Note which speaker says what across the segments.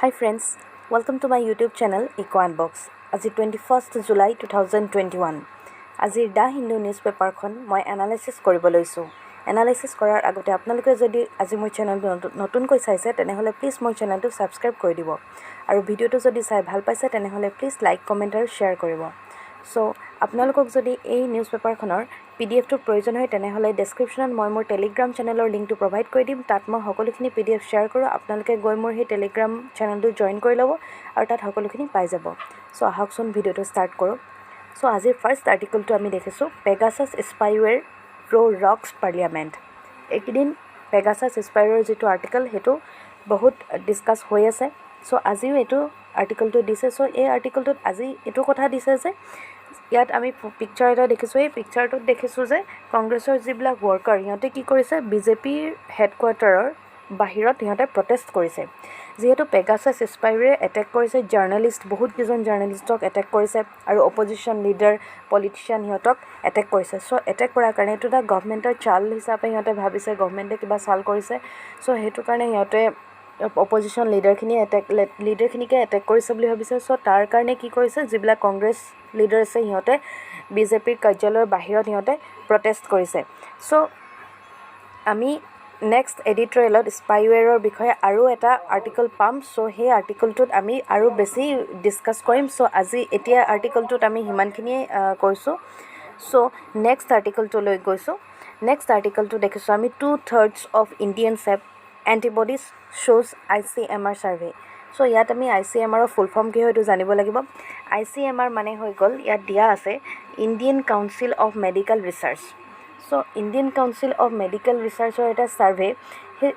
Speaker 1: Hi friends, welcome to my YouTube channel Eco Unbox. আজি 21st July 2021. আজিৰ দা Hindu news পেপাৰখন মই এনালাইসিস কৰিব লৈছো। এনালাইসিস কৰাৰ আগতে আপোনালোকে যদি আজি মোৰ চেনেলটো নতুনকৈ চাইছে তেনেহলে প্লিজ মোৰ চেনেলটো সাবস্ক্ৰাইব কৰি দিব আৰু ভিডিওটো যদি চাই ভাল পাইছে তেনেহলে প্লিজ লাইক কমেন্ট আৰু শেয়াৰ কৰিব। সো আপোনালোকক যদি এই নিউজ পেপাৰখনৰ PDF টো প্ৰয়োজন হয় তেনেহলে ডেসক্ৰিপচনত মই মোৰ টেলিগ্ৰাম চেনেলৰ লিংকটো প্ৰভাইড কৰি দিম। তাত মই সকলোখিনি PDF শেয়াৰ কৰোঁ। আপোনালোকে গৈ মোৰ সেই টেলিগ্ৰাম চেনেলটো জয়েন কৰি ল'ব আৰু তাত সকলোখিনি পাই যাব। সো আহকচোন ভিডিওটো ষ্টাৰ্ট কৰোঁ। সো আজিৰ ফাৰ্স্ট আৰ্টিকলটো আমি দেখিছোঁ পেগাসাছ স্পাইৱেৰ প্ৰো ৰক্স পাৰ্লিয়ামেণ্ট। এইকেইদিন পেগাসাছ স্পাইৱেৰ যিটো আৰ্টিকল সেইটো বহুত ডিসকাস হৈ আছে। সো আজিও এইটো আৰ্টিকলটো দিছে। সো এই আৰ্টিকলটোত আজি এইটো কথা দিছে যে ইয়াত আমি পিকচাৰ এটা দেখিছোঁ। এই পিকচাৰটোত দেখিছোঁ যে কংগ্ৰেছৰ যিবিলাক ৱৰ্কাৰ সিহঁতে কি কৰিছে বিজেপিৰ হেডকোৱাৰ্টাৰৰ বাহিৰত সিহঁতে প্ৰটেষ্ট কৰিছে। যিহেতু পেগাসাছ স্পাইৱেৰে এটেক কৰিছে জাৰ্নালিষ্ট, বহুত কেইজন জাৰ্নালিষ্টক এটেক কৰিছে আৰু অপজিশ্যন লিডাৰ পলিটিচিয়ান সিহঁতক এটেক কৰিছে। সো এটেক কৰাৰ কাৰণে এইটো এটা গভৰ্ণমেণ্টৰ চাল হিচাপে সিহঁতে ভাবিছে গভৰ্ণমেণ্টে কিবা চাল কৰিছে। সো সেইটো কাৰণে সিহঁতে অপজিশ্যন লিডাৰখিনিকে এটেক কৰিছে বুলি ভাবিছে। সো তাৰ কাৰণে কি কৰিছে যিবিলাক কংগ্ৰেছ লিডাৰ আছে সিহঁতে বিজেপিৰ কাৰ্যালয়ৰ বাহিৰত সিহঁতে প্ৰটেষ্ট কৰিছে। সো আমি নেক্সট এডিটৰিয়েলত স্পাইৱেৰৰ বিষয়ে আৰু এটা আৰ্টিকল পাম। সো সেই আৰ্টিকলটোত আমি আৰু বেছি ডিসকাস কৰিম। সো আজি এতিয়া আৰ্টিকলটোত আমি সিমানখিনিয়ে কৈছোঁ। সো নেক্সট আৰ্টিকলটোলৈ গৈছোঁ। নেক্সট আৰ্টিকলটো দেখিছোঁ আমি 2/3 অফ ইণ্ডিয়ানছ হেভ এণ্টিবডিজ শ্ব'জ ICMR ছাৰ্ভে। সো ইয়াত আমি ICMRৰ ফুল ফৰ্ম কি হয় এইটো জানিব লাগিব। ICMR মানে হৈ গ'ল ইয়াত দিয়া আছে Indian Council of Medical Research. So Indian Council of Medical ৰিচাৰ্চৰ এটা ছাৰ্ভে। সেই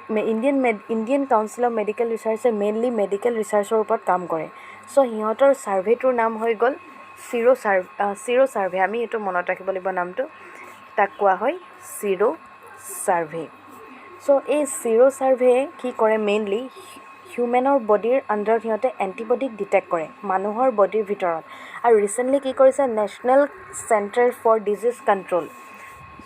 Speaker 1: ইণ্ডিয়ান কাউন্সিল অফ মেডিকেল ৰিচাৰ্চে মেইনলি মেডিকেল ৰিচাৰ্চৰ ওপৰত কাম কৰে। সো সিহঁতৰ ছাৰ্ভেটোৰ নাম হৈ গ'ল চিৰো ছাৰ্ভে। আমি এইটো মনত ৰাখিব লাগিব নামটো। তাক কোৱা হয় চিৰো ছাৰ্ভে। সো এই চিৰো ছাৰ্ভে কি কৰে মেইনলি হিউমেনৰ বডিৰ আণ্ডাৰত সিহঁতে এণ্টিবডিক ডিটেক্ট কৰে মানুহৰ বডিৰ ভিতৰত। আৰু ৰিচেণ্টলি কি কৰিছে national centre for disease control.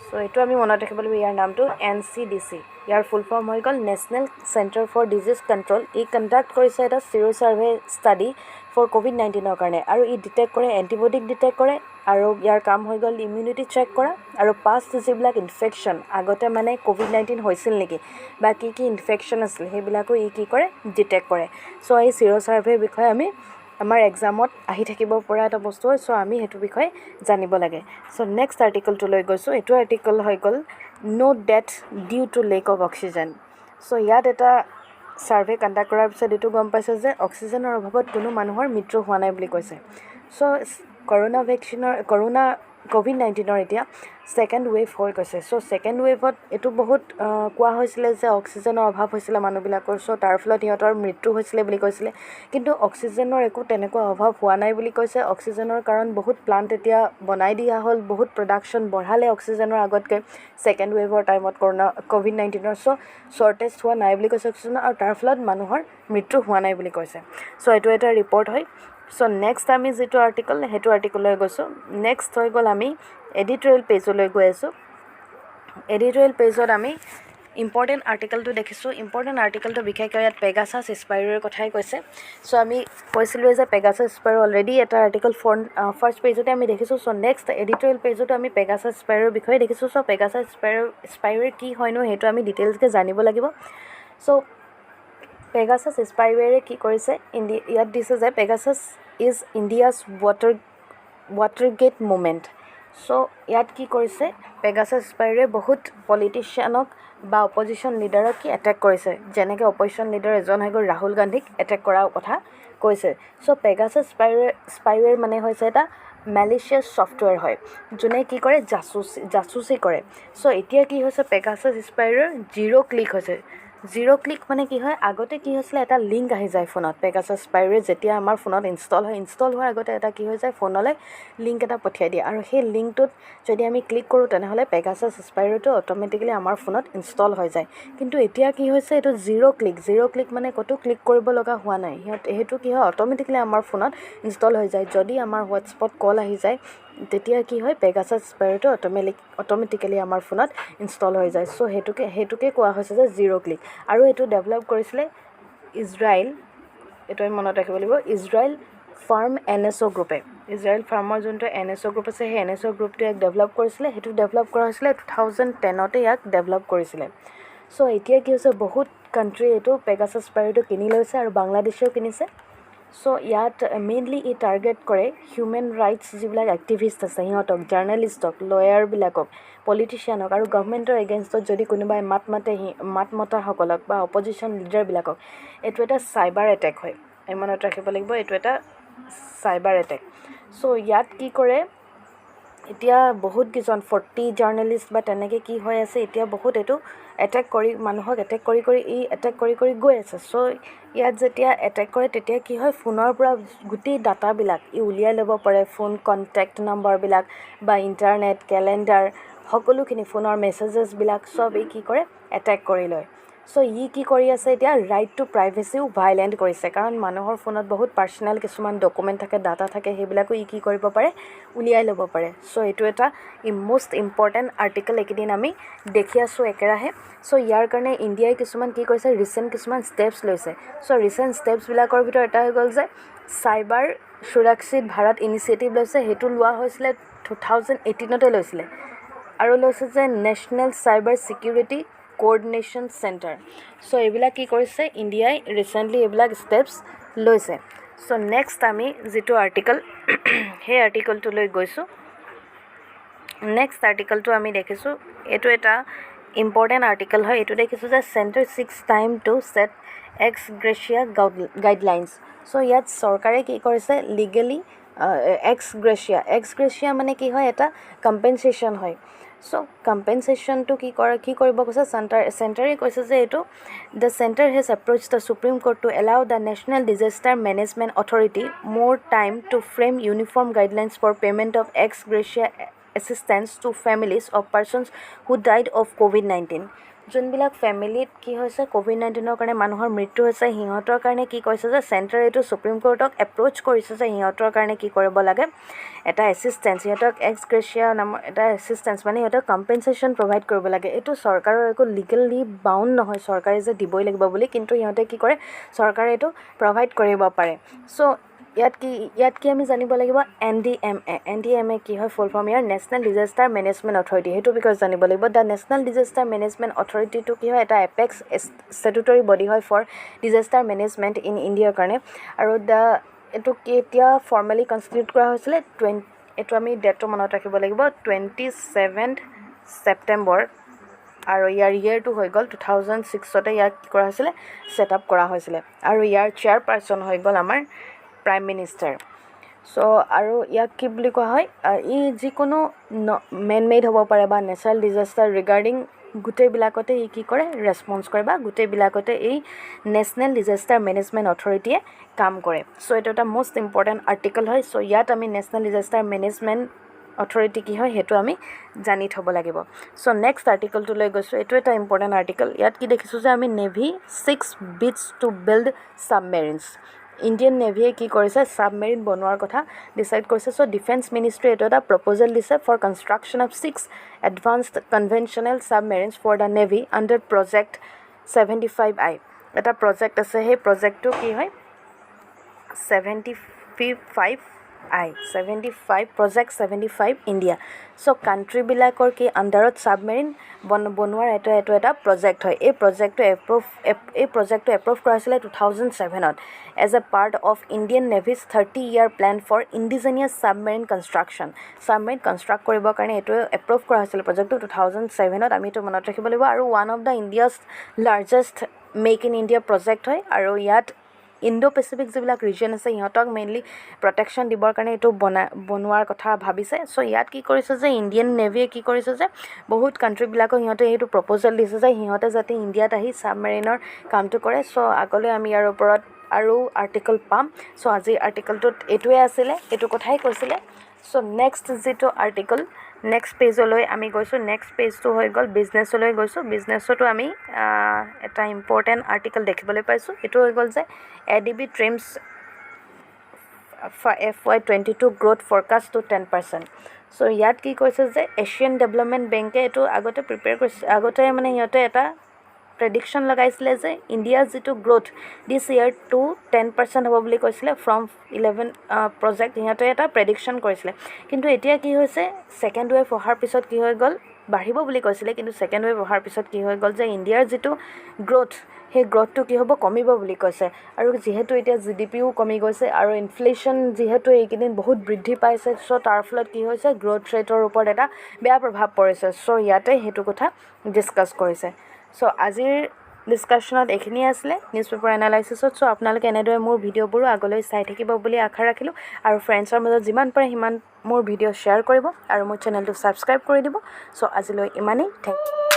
Speaker 1: So এইটো আমি মনত ৰাখিব লাগিব ইয়াৰ নামটো NCDC। ইয়াৰ ফুল ফৰ্ম হৈ গ'ল national centre for disease control. ই কণ্ডাক্ট কৰিছে এটা চিৰো ছাৰ্ভে ষ্টাডি ফৰ COVID-19ৰ কাৰণে আৰু ই ডিটেক্ট কৰে এণ্টিবডিক ডিটেক্ট কৰে আৰু ইয়াৰ কাম হৈ গ'ল ইমিউনিটি চেক কৰা আৰু পাষ্ট যিবিলাক ইনফেকশ্যন আগতে মানে COVID-19 হৈছিল নেকি বা কি ইনফেকশ্যন আছিল সেইবিলাকো ই কি কৰে ডিটেক্ট কৰে। সো এই চিৰো ছাৰ্ভেৰ বিষয়ে আমি আমাৰ এক্সামত আহি থাকিব পৰা এটা বস্তু হয়। সো আমি সেইটো বিষয়ে জানিব লাগে। সো নেক্সট আৰ্টিকলটোলৈ গৈছোঁ। এইটো আৰ্টিকল হৈ গ'ল no' death due to lack of oxygen. So ইয়াত এটা ছাৰ্ভে কণ্ডাক্ট কৰাৰ পিছত এইটো গম পাইছে যে অক্সিজেনৰ অভাৱত কোনো মানুহৰ মৃত্যু হোৱা নাই বুলি কৈছে। সো COVID-19ৰ এতিয়া ছেকেণ্ড ৱেভ হৈ গৈছে। সো ছেকেণ্ড ৱেভত এইটো বহুত কোৱা হৈছিলে যে অক্সিজেনৰ অভাৱ হৈছিলে মানুহবিলাকৰ। সো তাৰ ফলত সিহঁতৰ মৃত্যু হৈছিলে বুলি কৈছিলে। কিন্তু অক্সিজেনৰ একো তেনেকুৱা অভাৱ হোৱা নাই বুলি কৈছে। অক্সিজেনৰ কাৰণ বহুত প্লাণ্ট এতিয়া বনাই দিয়া হ'ল, বহুত প্ৰডাকশ্যন বঢ়ালে অক্সিজেনৰ আগতকৈ ছেকেণ্ড ৱেভৰ টাইমত COVID-19ৰ। সো শ্বৰ্টেজ হোৱা নাই বুলি কৈছে অক্সিজেনৰ আৰু তাৰ ফলত মানুহৰ মৃত্যু হোৱা নাই বুলি কৈছে। সো এইটো এটা ৰিপৰ্ট হয়। সো নেক্সট আমি যিটো আৰ্টিকল সেইটো আৰ্টিকললৈ গৈছোঁ। নেক্সট হৈ গ'ল আমি এডিটৰিয়েল পেজলৈ গৈ আছোঁ। এডিটৰিয়েল পেজত আমি ইম্পৰ্টেণ্ট আৰ্টিকলটো দেখিছোঁ। ইম্পৰ্টেণ্ট আৰ্টিকলটো বিশেষকৈ ইয়াত পেগাসাছ স্পাইৱেৰৰ কথাই কৈছে। সো আমি কৈছিলোঁ যে পেগাসাছ স্পাইৱেৰ অলৰেডি এটা আৰ্টিকল ফাৰ্ষ্ট পেজতে আমি দেখিছোঁ। সো নেক্সট এডিটৰিয়েল পেজতো আমি পেগাসাছ স্পাইৱেৰৰ বিষয়ে দেখিছোঁ। সো পেগাসাছ স্পাইৱেৰ কি হয়নো সেইটো আমি ডিটেইলছকৈ জানিব লাগিব। সো পেগাসাছ স্পাইৱেৰে কি কৰিছে ইয়াত দিছে যে পেগাসাছ ইজ ইণ্ডিয়াছ ৱাটাৰগেট মুভমেণ্ট। সো ইয়াত কি কৰিছে পেগাসাছ স্পাইৱেৰে বহুত পলিটিচিয়ানক বা অপজিশ্যন লিডাৰক কি এটেক কৰিছে। যেনেকৈ অপজিশ্যন লিডাৰ এজন হৈ গ'ল ৰাহুল গান্ধীক এটেক কৰাৰ কথা কৈছে। সো পেগাসাছ স্পাইৱেৰ মানে হৈছে এটা মেলিচিয়াছ ছফ্টৱেৰ হয় যোনে কি কৰে জাচুচি কৰে। সো এতিয়া কি হৈছে পেগাসাছ স্পাইৱেৰ জিৰ' ক্লিক হৈছে। জিৰ' ক্লিক মানে কি হয় আগতে কি হৈছিলে এটা লিংক আহি যায় ফোনত। পেগাসাছ স্পাইৱেৰ যেতিয়া আমাৰ ফোনত ইনষ্টল হোৱাৰ আগতে এটা কি হৈ যায় ফোনলৈ লিংক এটা পঠিয়াই দিয়ে আৰু সেই লিংকটোত যদি আমি ক্লিক কৰোঁ তেনেহ'লে পেগাসাছ স্পাইৱেৰটো অট'মেটিকেলি আমাৰ ফোনত ইনষ্টল হৈ যায়। কিন্তু এতিয়া কি হৈছে এইটো জিৰ' ক্লিক মানে ক'তো ক্লিক কৰিব লগা হোৱা নাই। সেইটো কি হয় অট'মেটিকেলি আমাৰ ফোনত ইনষ্টল হৈ যায়। যদি আমাৰ হোৱাটছএপত কল আহি যায় তেতিয়া কি হয় পেগাসাছ স্পাইৱেৰটো অট'মেটিকেলি আমাৰ ফোনত ইনষ্টল হৈ যায়। সো সেইটোকে কোৱা হৈছে যে জিৰ' ক্লিক। আৰু এইটো ডেভেলপ কৰিছিলে এইটো আমি মনত ৰাখিব লাগিব ইজৰাইল ফাৰ্ম NSO গ্ৰুপে ইজৰাইল ফাৰ্মৰ যোনটো NSO গ্ৰুপ আছে সেই NSO গ্ৰুপটো ইয়াক ডেভেলপ কৰিছিলে সেইটো ডেভেলপ কৰা হৈছিলে 2010তে ইয়াক ডেভেলপ কৰিছিলে চ' এতিয়া কি হৈছে বহুত কাণ্ট্ৰি এইটো পেগাছাছ স্পাইৰটো কিনি লৈছে আৰু বাংলাদেশেও কিনিছে চ' ইয়াত মেইনলি ই টাৰ্গেট কৰে হিউমেন ৰাইটছ যিবিলাক এক্টিভিষ্ট আছে সিহঁতক জাৰ্নেলিষ্টক লয়াৰবিলাকক পলিটিচিয়ানক আৰু গভৰ্ণমেণ্টৰ এগেইনষ্টত যদি কোনোবাই মাত মতাসকলক বা অপজিশ্যন লিডাৰবিলাকক এইটো এটা চাইবাৰ এটেক হয় এই মনত ৰাখিব লাগিব এইটো এটা চাইবাৰ এটেক চ' ইয়াত কি কৰে এতিয়া বহুত কেইজন 40 জাৰ্নেলিষ্ট বা তেনেকৈ কি হৈ আছে এতিয়া বহুত এইটো এটেক কৰি মানুহক এটেক কৰি গৈ আছে চ' ইয়াত যেতিয়া এটেক কৰে তেতিয়া কি হয় ফোনৰ পৰা গোটেই ডাটাবিলাক ই উলিয়াই ল'ব পাৰে ফোন কণ্টেক্ট নম্বৰবিলাক বা ইণ্টাৰনেট কেলেণ্ডাৰ সকলোখিনি ফোনৰ মেছেজেছবিলাক চব ই কি কৰে এটেক কৰি লয় চ' ই কি কৰি আছে এতিয়া ৰাইট টু প্ৰাইভেচিও ভাইলেণ্ট কৰিছে কাৰণ মানুহৰ ফোনত বহুত পাৰ্চনেল কিছুমান ডকুমেণ্ট থাকে ডাটা থাকে সেইবিলাকো ই কি কৰিব পাৰে উলিয়াই ল'ব পাৰে চ' এইটো এটা মষ্ট ইম্পৰ্টেণ্ট আৰ্টিকল এইকেইদিন আমি দেখি আছোঁ একেৰাহে চ' ইয়াৰ কাৰণে ইণ্ডিয়াই কিছুমান কি কৰিছে ৰিচেণ্ট কিছুমান ষ্টেপছ লৈছে চ' ৰিচেণ্ট ষ্টেপছবিলাকৰ ভিতৰত এটা হৈ গ'ল যে চাইবাৰ সুৰক্ষিত ভাৰত ইনিচিয়েটিভ লৈছে সেইটো লোৱা হৈছিলে 2018তে লৈছিলে আৰু লৈছে যে National Cyber Security Coordination Centre so' এইবিলাক কি কৰিছে ইণ্ডিয়াই ৰিচেণ্টলি এইবিলাক ষ্টেপছ লৈছে চ' নেক্সট আমি যিটো আৰ্টিকল সেই আৰ্টিকলটোলৈ গৈছোঁ নেক্সট আৰ্টিকলটো আমি দেখিছোঁ এইটো এটা ইম্পৰ্টেণ্ট আৰ্টিকল হয় এইটো দেখিছোঁ যে centre 6 time to set ex gratia guidelines so' ইয়াত চৰকাৰে কি কৰিছে লিগেলি এক্স গ্ৰেচিয়া মানে কি হয় এটা কম্পেনচেশ্যন হয় চ' কম্পেনচেশ্যনটো কি কৰিব কৈছে চেণ্টাৰে কৈছে যে এইটো the centre has approach the Supreme Court to allow the National Disaster Management Authority more time to frame uniform guidelines for payment of ex gratia assistance to families of persons who died of COVID-19 যোনবিলাক ফেমিলিত কি হৈছে COVID-19ৰ কাৰণে মানুহৰ মৃত্যু হৈছে সিহঁতৰ কাৰণে কি কৈছে যে চেণ্টাৰে এইটো সুপ্ৰিম কোৰ্টক এপ্ৰ'চ কৰিছে যে সিহঁতৰ কাৰণে কি কৰিব লাগে এটা এছিষ্টেঞ্চ সিহঁতক এক্স গ্ৰেচিয়া নামৰ এটা এছিষ্টেঞ্চ মানে সিহঁতক কম্পেনচেশ্যন প্ৰভাইড কৰিব লাগে এইটো চৰকাৰৰ একো লিগেলি বাউণ্ড নহয় চৰকাৰে যে দিবই লাগিব বুলি কিন্তু সিহঁতে কি কৰে চৰকাৰে এইটো প্ৰভাইড কৰিব পাৰে চ' ইয়াত কি আমি জানিব লাগিব NDMA কি হয় ফুল ফৰ্ম ইয়াৰ নেশ্যনেল ডিজাষ্টাৰ মেনেজমেণ্ট অথৰিটি সেইটো বিকজ জানিব লাগিব দ্য নেশ্যনেল ডিজাষ্টাৰ মেনেজমেণ্ট অথৰিটিটো কি হয় এটা এপেক্স ষ্টেটুটৰী বডি হয় ফৰ ডিজাষ্টাৰ মেনেজমেণ্ট ইন ইণ্ডিয়াৰ কাৰণে আৰু এইটো কেতিয়া ফৰ্মেলি কনষ্টিটিউট কৰা হৈছিলে এইটো আমি ডেটটো মনত ৰাখিব লাগিব 27 ছেপ্টেম্বৰ আৰু ইয়াৰ ইয়েৰটো হৈ গ'ল 2006তে ইয়াক কি কৰা হৈছিলে ছেট আপ কৰা হৈছিলে আৰু ইয়াৰ চেয়াৰপাৰ্চন হৈ গ'ল আমাৰ প্ৰাইম মিনিষ্টাৰ চ' আৰু ইয়াক কি বুলি কোৱা হয় ই যিকোনো মেন মেড হ'ব পাৰে বা নেচাৰেল ডিজাষ্টাৰ ৰিগাৰ্ডিং গোটেইবিলাকতে ই কি কৰে ৰেছপন্স কৰে বা গোটেইবিলাকতে এই নেশ্যনেল ডিজাষ্টাৰ মেনেজমেণ্ট অথৰিটিয়ে কাম কৰে চ' এইটো এটা মষ্ট ইম্পৰ্টেণ্ট আৰ্টিকল হয় চ' ইয়াত আমি নেশ্যনেল ডিজাষ্টাৰ মেনেজমেণ্ট অথৰিটি কি হয় সেইটো আমি জানি থ'ব লাগিব চ' নেক্সট আৰ্টিকলটোলৈ গৈছোঁ এইটো এটা ইম্পৰ্টেণ্ট আৰ্টিকল ইয়াত কি দেখিছোঁ যে আমি navy 6 bids to build submarines Indian নেভিয়ে কি কৰিছে ছাবমেৰিন বনোৱাৰ কথা ডিচাইড কৰিছে চ' ডিফেন্স মিনিষ্ট্ৰীয়ে এইটো এটা প্ৰপ'জেল দিছে for construction of 6 advanced conventional submarines for the navy under project 75I এটা প্ৰজেক্ট আছে সেই প্ৰজেক্টটো কি হয় 75 প্ৰজেক্ট 75 ইণ্ডিয়া চ' কাণ্ট্ৰিবিলাকৰ কি আণ্ডাৰত ছাবমেৰিন বনোৱাৰ এইটো এটা প্ৰজেক্ট হয় এই প্ৰজেক্টটো এপ্ৰুভ কৰা হৈছিলে 2007ত as a part of Indian navy's 30-year plan for indigenous submarine submarine construct কৰিবৰ কাৰণে এইটো এপ্ৰুভ কৰা হৈছিলে প্ৰজেক্টটো 2007ত আমি এইটো মনত ৰাখিব লাগিব আৰু one of the India's largest make in India project হয় আৰু ইয়াত ইণ্ডো পেচিফিক যিবিলাক ৰিজন আছে সিহঁতক মেইনলি প্ৰটেকশ্যন দিবৰ কাৰণে এইটো বনোৱাৰ কথা ভাবিছে চ' ইয়াত কি কৰিছে যে ইণ্ডিয়ান নেভিয়ে কি কৰিছে যে বহুত কাণ্ট্ৰিবিলাকক সিহঁতে এইটো প্ৰপ'জেল দিছে যে সিহঁতে যাতে ইণ্ডিয়াত আহি ছাবমেৰিনৰ কামটো কৰে চ' আগলৈ আমি ইয়াৰ ওপৰত আৰু আৰ্টিকল পাম চ' আজিৰ আৰ্টিকলটোত এইটোৱে আছিলে এইটো কথাই কৈছিলে চ' নেক্সট যিটো আৰ্টিকল নেক্সট পেজলৈ আমি গৈছোঁ নেক্সট পেজটো হৈ গ'ল বিজনেছলৈ গৈছোঁ বিজনেছতো আমি এটা ইম্পৰ্টেণ্ট আৰ্টিকল দেখিবলৈ পাইছোঁ এইটো হৈ গ'ল যে ADB trims FY22 growth forecast to 10%। So' ইয়াত কি কৈছে যে এছিয়ান ডেভেলপমেণ্ট বেংকে এইটো আগতে প্ৰিপেয়াৰ কৰিছে আগতে মানে সিহঁতে এটা প্ৰেডিকশ্যন লগাইছিলে যে ইণ্ডিয়াৰ যিটো গ্ৰ'থ দিছ ইয়েৰ টু 10% হ'ব বুলি কৈছিলে ফ্ৰম 11 প্ৰজেক্ট সিহঁতে এটা প্ৰেডিকশ্যন কৰিছিলে কিন্তু এতিয়া কি হৈছে ছেকেণ্ড ৱেভ অহাৰ পিছত কি হৈ গ'ল বাঢ়িব বুলি কৈছিলে কিন্তু ছেকেণ্ড ৱেভ অহাৰ পিছত কি হৈ গ'ল যে ইণ্ডিয়াৰ যিটো গ্ৰ'থ সেই গ্ৰ'থটো কি হ'ব কমিব বুলি কৈছে আৰু যিহেতু এতিয়া GDPও কমি গৈছে আৰু ইনফ্লেশ্যন যিহেতু এইকেইদিন বহুত বৃদ্ধি পাইছে চ' তাৰ ফলত কি হৈছে গ্ৰ'থ ৰেটৰ ওপৰত এটা বেয়া প্ৰভাৱ পৰিছে চ' ইয়াতে সেইটো কথা ডিছকাছ কৰিছে চ' আজিৰ ডিছকাশ্যনত এইখিনিয়ে আছিলে নিউজ পেপাৰ এনালাইচিছত চ' আপোনালোকে এনেদৰে মোৰ ভিডিঅ'বোৰো আগলৈ চাই থাকিব বুলি আশা ৰাখিলোঁ আৰু ফ্ৰেণ্ডছৰ মাজত যিমান পাৰে সিমান মোৰ ভিডিঅ' শ্বেয়াৰ কৰিব আৰু মোৰ চেনেলটো ছাবস্ক্ৰাইব কৰি দিব চ' আজিলৈ ইমানেই থেংক ইউ